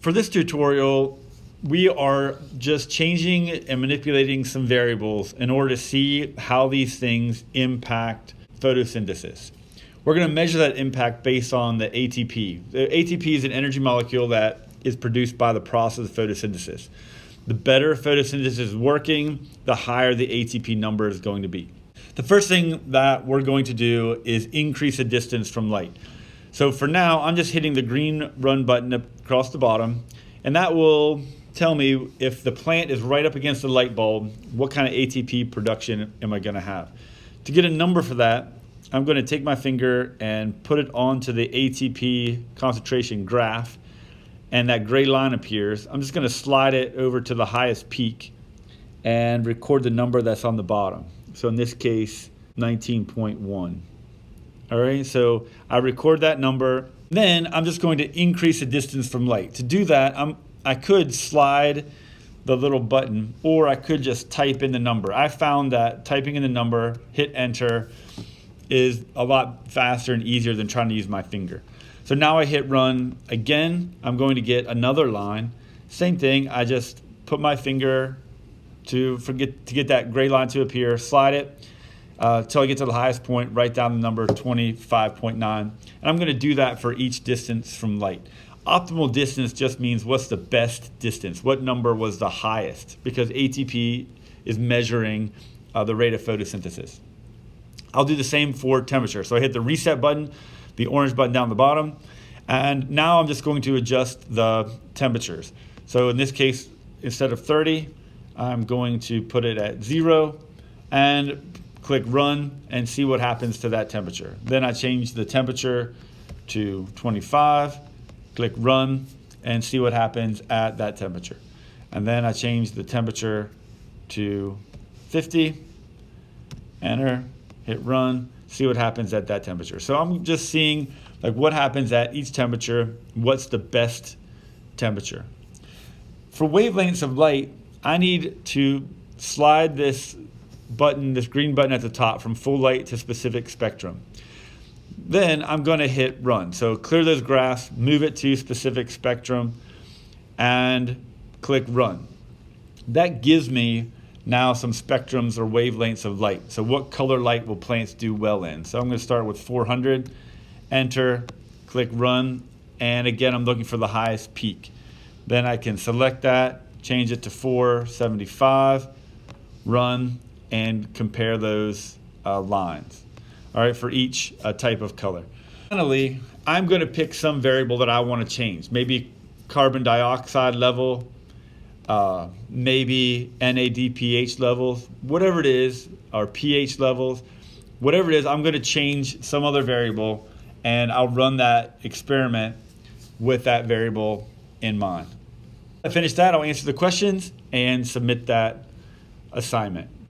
For this tutorial, we are just changing and manipulating some variables in order to see how these things impact photosynthesis. We're going to measure that impact based on the ATP. The ATP is an energy molecule that is produced by the process of photosynthesis. The better photosynthesis is working, the higher the ATP number is going to be. The first thing that we're going to do is increase the distance from light. So for now, I'm just hitting the green run button across the bottom, and that will tell me if the plant is right up against the light bulb, what kind of ATP production am I going to have. To get a number for that, I'm going to take my finger and put it onto the ATP concentration graph, and that gray line appears. I'm just going to slide it over to the highest peak and record the number that's on the bottom. So in this case, 19.1. All right, so I record that number. Then I'm just going to increase the distance from light. To do that, I could slide the little button, or I could just type in the number. I found that typing in the number, hit enter, is a lot faster and easier than trying to use my finger. So now I hit run again. I'm going to get another line. Same thing, I just put my finger to get that gray line to appear, slide it until I get to the highest point, write down the number 25.9. And I'm going to do that for each distance from light. Optimal distance just means what's the best distance, what number was the highest, because ATP is measuring the rate of photosynthesis. I'll do the same for temperature. So I hit the reset button, the orange button down the bottom, and now I'm just going to adjust the temperatures. So in this case, instead of 30, I'm going to put it at 0 and click run and see what happens to that temperature. Then I change the temperature to 25, click run and see what happens at that temperature. And then I change the temperature to 50, enter, hit run, see what happens at that temperature. So I'm just seeing like what happens at each temperature, what's the best temperature. For wavelengths of light, I need to slide this button, this green button at the top, from full light to specific spectrum. Then I'm going to hit run. So clear those graphs, move it to specific spectrum, and click run. That gives me now some spectrums or wavelengths of light. So what color light will plants do well in? So I'm going to start with 400, enter, click run, and again I'm looking for the highest peak. Then I can select that, change it to 475, run, and compare those lines, all right, for each type of color. Finally, I'm going to pick some variable that I want to change, maybe carbon dioxide level, maybe NADPH levels, whatever it is, or pH levels, whatever it is, I'm going to change some other variable, and I'll run that experiment with that variable in mind. I finish that, I'll answer the questions and submit that assignment.